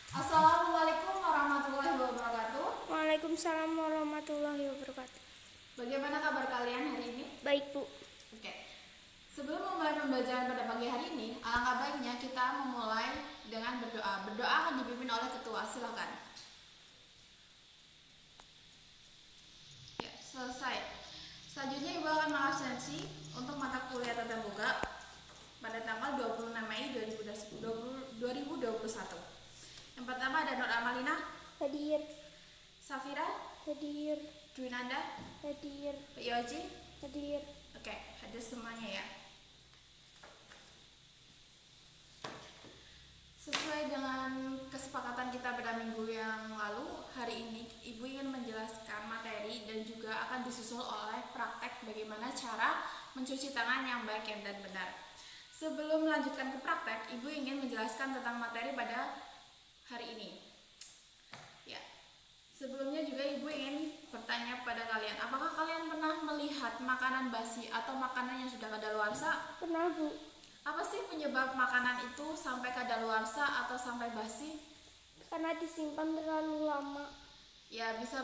Assalamualaikum warahmatullahi wabarakatuh. Waalaikumsalam warahmatullahi wabarakatuh. Bagaimana kabar kalian hari ini? Baik, Bu. Oke. Sebelum memulai pembelajaran pada pagi hari ini, alangkah baiknya kita memulai dengan berdoa. Berdoa akan dipimpin oleh ketua. Silakan. Ya, selesai. Selanjutnya Ibu akan mengabsensi untuk mata kuliah tatap muka pada tanggal 26 Mei 2021. Yang pertama ada Nur Amalina, Hadir. Safira, Hadir. Dwinanda, Hadir. Pak Yoji. Hadir. Oke, hadir semuanya ya. Sesuai dengan kesepakatan kita pada minggu yang lalu, hari ini Ibu ingin menjelaskan materi dan juga akan disusul oleh praktek bagaimana cara mencuci tangan yang baik dan benar. Sebelum melanjutkan ke praktek, Ibu ingin menjelaskan tentang materi pada hari ini. Ya, sebelumnya juga Ibu ingin bertanya pada kalian, apakah kalian pernah melihat makanan basi atau makanan yang sudah kadaluarsa? Pernah, Bu. Apa sih penyebab makanan itu sampai kadaluarsa atau sampai basi? Karena disimpan terlalu lama. Ya, bisa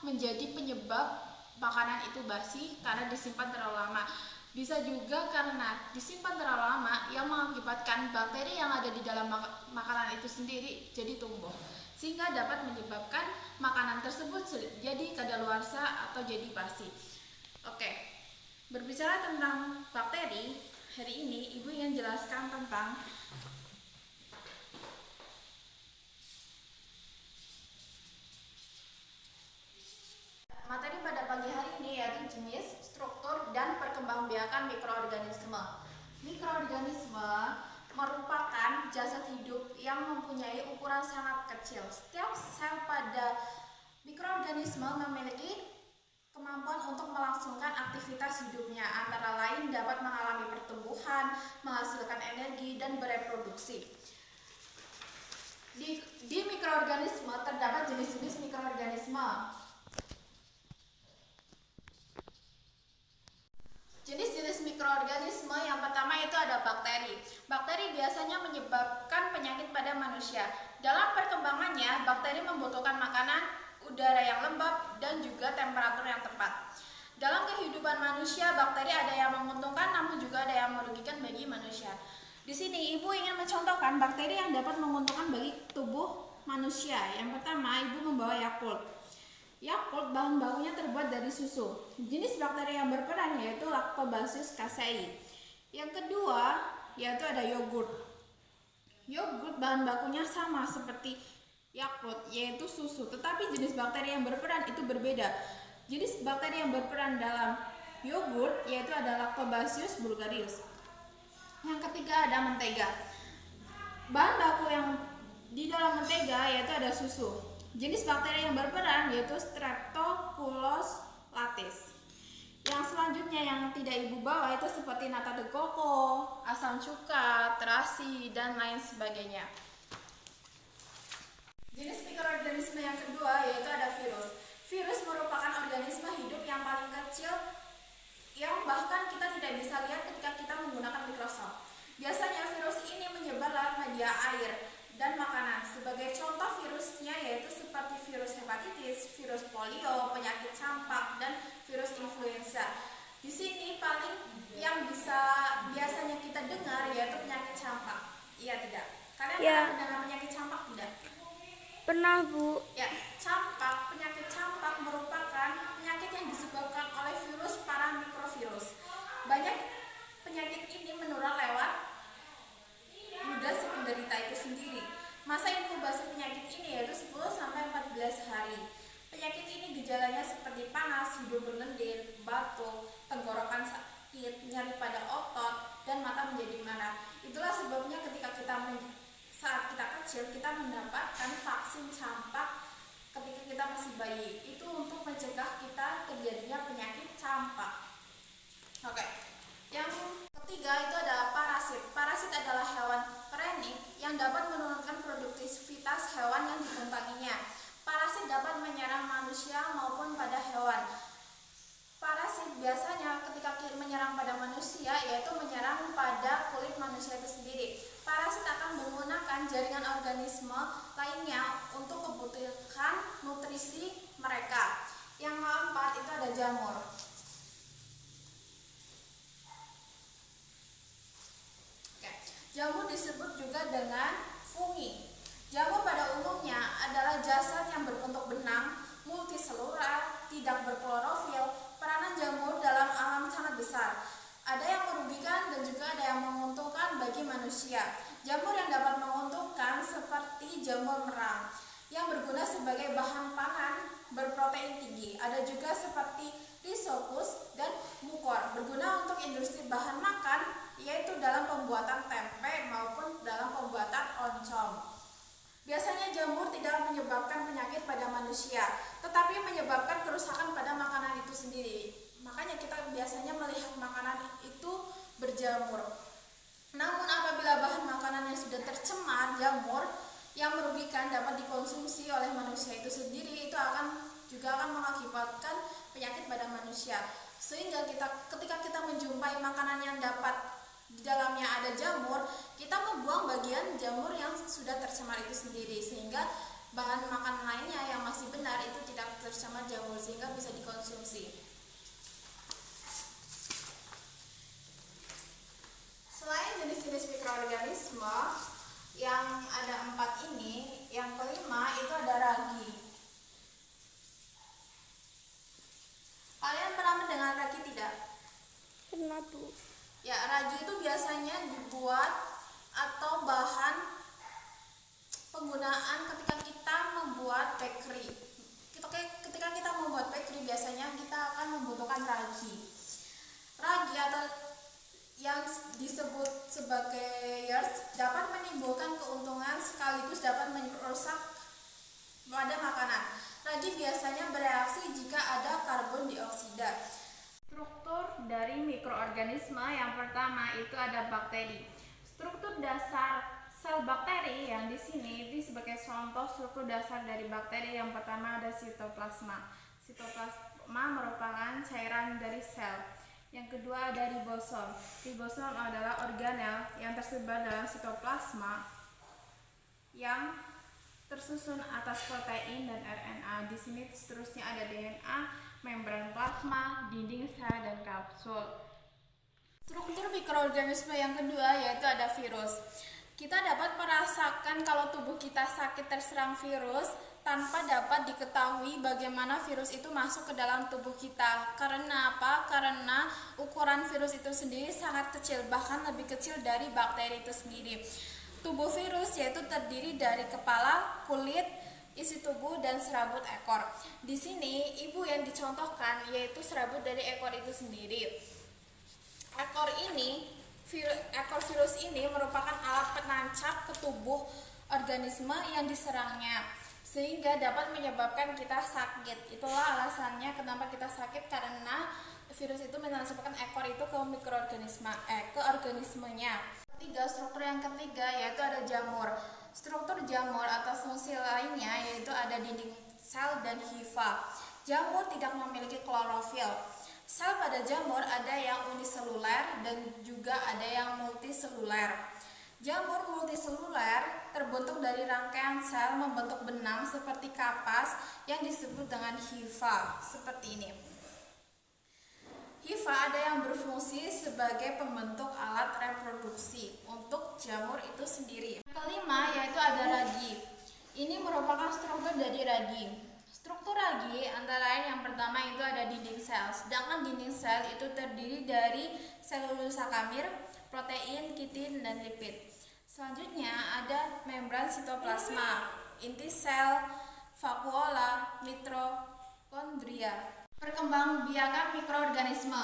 menjadi penyebab makanan itu basi karena disimpan terlalu lama. Bisa juga karena disimpan terlalu lama yang mengakibatkan bakteri yang ada di dalam makanan itu sendiri jadi tumbuh, sehingga dapat menyebabkan makanan tersebut jadi kadaluarsa atau jadi basi. Oke, berbicara tentang bakteri, hari ini Ibu ingin jelaskan tentang materi pada pagi hari ini, yaitu jenis, struktur, dan perkembangbiakan mikroorganisme. Mikroorganisme merupakan jasad hidup yang mempunyai ukuran sangat kecil. Setiap sel pada mikroorganisme memiliki kemampuan untuk melangsungkan aktivitas hidupnya, antara lain dapat mengalami pertumbuhan, menghasilkan energi, dan bereproduksi. Di mikroorganisme terdapat jenis-jenis mikroorganisme. Jenis-jenis mikroorganisme yang pertama itu ada bakteri. Bakteri biasanya menyebabkan penyakit pada manusia. Dalam perkembangannya, bakteri membutuhkan makanan, udara yang lembab, dan juga temperatur yang tepat. Dalam kehidupan manusia, bakteri ada yang menguntungkan namun juga ada yang merugikan bagi manusia. Di sini Ibu ingin mencontohkan bakteri yang dapat menguntungkan bagi tubuh manusia. Yang pertama, Ibu membawa Yakult. Yakult bahan bakunya terbuat dari susu. Jenis bakteri yang berperan yaitu Lactobacillus casei. Yang kedua yaitu ada yogurt. Yogurt bahan bakunya sama seperti Yakult, yaitu susu, tetapi jenis bakteri yang berperan itu berbeda. Jenis bakteri yang berperan dalam yogurt yaitu ada Lactobacillus bulgarius. Yang ketiga ada mentega. Bahan baku yang di dalam mentega yaitu ada susu. Jenis bakteri yang berperan yaitu Streptococcus lattice. Yang selanjutnya yang tidak Ibu bawa itu seperti nata de coco, asam cuka, terasi, dan lain sebagainya. Jenis mikroorganisme yang kedua yaitu ada virus. Virus merupakan organisme hidup yang paling kecil yang bahkan kita tidak bisa lihat ketika kita menggunakan mikroskop. Biasanya virus ini menyebar lewat media air dan makanan. Sebagai contoh virusnya yaitu seperti virus hepatitis, virus polio, penyakit campak, dan virus influenza. Di sini paling yang biasanya kita dengar yaitu penyakit campak. Iya tidak? Kalian pernah mendengar penyakit campak tidak? Pernah, Bu. Ya, penyakit campak merupakan penyakit yang disebabkan oleh virus paramikrovirus. Banyak penyakit ini menular lewat ludah si penderita itu sendiri. Masa inkubasi penyakit ini yaitu 10-14 hari. Penyakit ini gejalanya seperti panas, hidung berlendir, batuk, tenggorokan sakit, nyeri pada otot, dan mata menjadi merah. Itulah sebabnya saat kita kecil kita mendapatkan vaksin campak ketika kita masih bayi. Itu untuk mencegah kita terjadinya penyakit campak. Oke. Yang ketiga itu adalah parasit. Parasit adalah hewan perenik yang dapat menurunkan produktivitas hewan yang ditumpanginya. Parasit dapat menyerang manusia maupun pada hewan. Parasit biasanya ketika menyerang pada manusia yaitu menyerang pada kulit manusia itu sendiri. Parasit akan menggunakan jaringan organisme lainnya untuk kebutuhan nutrisi mereka. Yang keempat itu ada jamur. Oke. Jamur disebut juga dengan fungi. Jamur pada umumnya adalah jasad yang berbentuk benang, multiselular, tidak berklorofil. Peranan jamur dalam alam sangat besar. Ada yang merugikan dan juga ada yang menguntungkan bagi manusia. Jamur yang dapat menguntungkan seperti jamur merang yang berguna sebagai bahan pangan berprotein tinggi. Ada juga seperti Rhizopus dan Mucor berguna untuk industri bahan makan yaitu dalam pembuatan tempe maupun dalam pembuatan oncom. Biasanya jamur tidak menyebabkan penyakit pada manusia, tetapi menyebabkan kerusakan pada makanan itu sendiri. Makanya kita biasanya melihat makanan itu berjamur. Namun apabila bahan makanan yang sudah tercemar jamur yang merugikan dapat dikonsumsi oleh manusia itu sendiri, itu juga akan mengakibatkan penyakit pada manusia. Sehingga ketika kita menjumpai makanan yang di dalamnya ada jamur, kita membuang bagian jamur yang sudah tercemar itu sendiri, sehingga bahan makanan lainnya yang masih benar itu tidak tercemar jamur sehingga bisa dikonsumsi. Selain jenis-jenis mikroorganisme yang ada 4 ini, yang kelima itu ada ragi. Kalian pernah mendengar ragi tidak? Pernah, Bu. Ya, ragi itu biasanya dibuat atau bahan penggunaan ketika kita membuat bakery. Ketika kita membuat bakery biasanya kita akan membutuhkan ragi. Ragi atau yang disebut sebagai yeast dapat menimbulkan keuntungan sekaligus dapat merusak pada makanan. Ragi biasanya bereaksi jika ada karbon dioksida. Struktur dari mikroorganisme yang pertama itu ada bakteri. Struktur dasar sel bakteri yang di sini ini sebagai contoh struktur dasar dari bakteri yang pertama ada sitoplasma. Sitoplasma merupakan cairan dari sel. Yang kedua ada ribosom. Ribosom adalah organel yang tersebar dalam sitoplasma yang tersusun atas protein dan RNA. Di sini seterusnya ada DNA, membran plasma, dinding sel dan kapsul. Struktur mikroorganisme yang kedua yaitu ada virus. Kita dapat merasakan kalau tubuh kita sakit terserang virus tanpa dapat diketahui bagaimana virus itu masuk ke dalam tubuh kita. Karena apa? Karena ukuran virus itu sendiri sangat kecil, bahkan lebih kecil dari bakteri itu sendiri. Tubuh virus yaitu terdiri dari kepala, kulit, isi tubuh, dan serabut ekor. Di sini ibu yang dicontohkan yaitu serabut dari ekor itu sendiri. Ekor virus ini merupakan alat penancap ke tubuh organisme yang diserangnya, sehingga dapat menyebabkan kita sakit. Itulah alasannya kenapa kita sakit, karena virus itu menancapkan ekor itu ke ke organismenya. Struktur yang ketiga yaitu ada jamur. Struktur jamur atau fungsi lainnya yaitu ada dinding sel dan hifa. Jamur tidak memiliki klorofil. Sel pada jamur ada yang uniseluler dan juga ada yang multiseluler. Jamur multiseluler terbentuk dari rangkaian sel membentuk benang seperti kapas yang disebut dengan hifa, seperti ini. Hifa ada yang berfungsi sebagai pembentuk alat reproduksi untuk jamur itu sendiri. Kelima yaitu ada ragi. Ini merupakan struktur dari ragi. Struktur ragi antara lain yang pertama itu ada dinding sel. Sedangkan dinding sel itu terdiri dari selulosa kamir, protein, kitin, dan lipid. Selanjutnya ada membran sitoplasma, inti sel, vakuola, mitokondria. Perkembangbiakan mikroorganisme.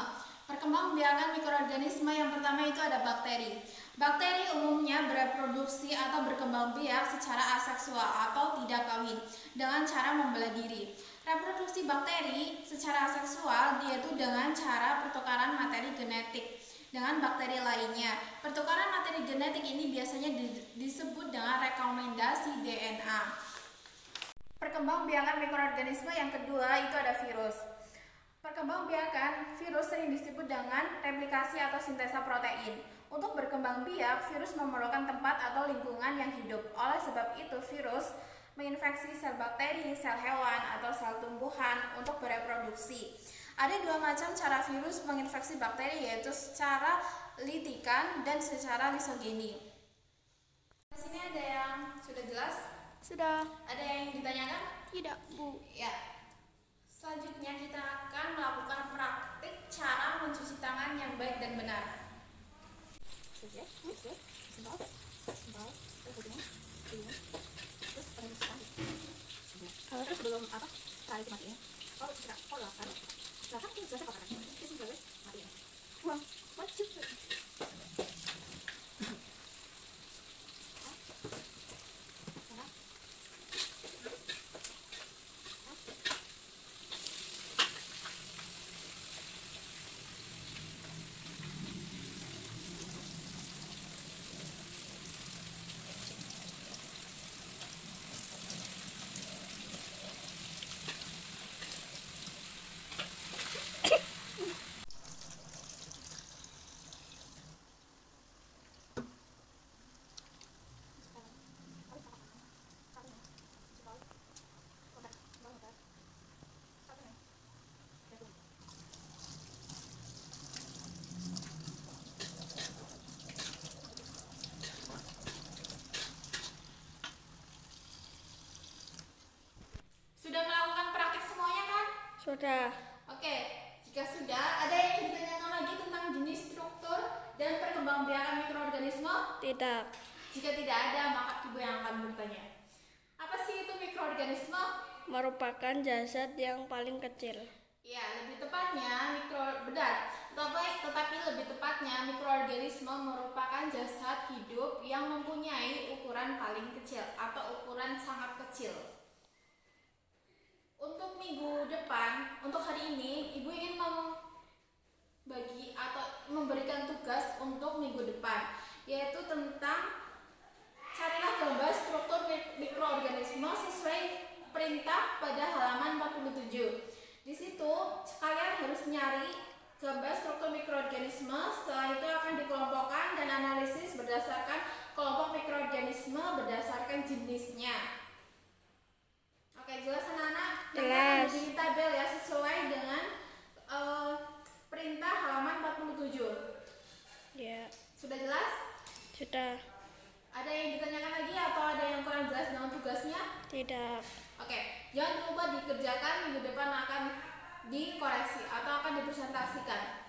Perkembangbiakan mikroorganisme yang pertama itu ada bakteri. Bakteri umumnya bereproduksi atau berkembang biak secara aseksual atau tidak kawin dengan cara membelah diri. Reproduksi bakteri secara aseksual yaitu dengan cara pertukaran materi genetik dengan bakteri lainnya. Pertukaran materi genetik ini biasanya disebut dengan rekomendasi DNA. Perkembangbiakan mikroorganisme yang kedua itu ada virus. Perkembangbiakan virus sering disebut dengan replikasi atau sintesa protein. Untuk berkembang biak, virus memerlukan tempat atau lingkungan yang hidup. Oleh sebab itu, virus menginfeksi sel bakteri, sel hewan, atau sel tumbuhan untuk bereproduksi. Ada dua macam cara virus menginfeksi bakteri, yaitu secara litikan dan secara lisogeni. Di sini ada yang sudah jelas? Sudah. Ada yang ditanyakan? Tidak, Bu. Ya. Selanjutnya kita akan melakukan praktik cara mencuci tangan yang baik dan benar. Terus sebelum apa? Tali itu matiin. Oh, silakan. Silakan ini selesai kotoran. Ini selesai matiin. Wah, wajib. Sudah melakukan praktik semuanya kan? Sudah. Oke, jika sudah, ada yang ditanyakan lagi tentang jenis struktur dan perkembangbiakan mikroorganisme? Tidak. Jika tidak ada, maka ibu yang akan bertanya. Apa sih itu mikroorganisme? Merupakan jasad yang paling kecil. Ya, lebih tepatnya tetapi lebih tepatnya mikroorganisme merupakan jasad hidup yang mempunyai ukuran paling kecil atau ukuran sangat kecil. Untuk minggu depan, untuk hari ini, Ibu ingin membagi atau memberikan tugas untuk minggu depan, yaitu tentang carilah gambar struktur mikroorganisme sesuai perintah pada halaman 47. Di situ kalian harus mencari gambar struktur mikroorganisme. Setelah itu akan dikelompokkan dan analisis berdasarkan kelompok mikroorganisme berdasarkan jenisnya. Oke, jelas anak-anak? Nanti akan Jelas. di tabel ya sesuai dengan perintah halaman 47. Ya. Sudah jelas? Sudah. Ada yang ditanyakan lagi atau ada yang kurang jelas dengan tugasnya? Tidak. Oke, jangan lupa dikerjakan, minggu depan akan dikoreksi atau akan dipresentasikan.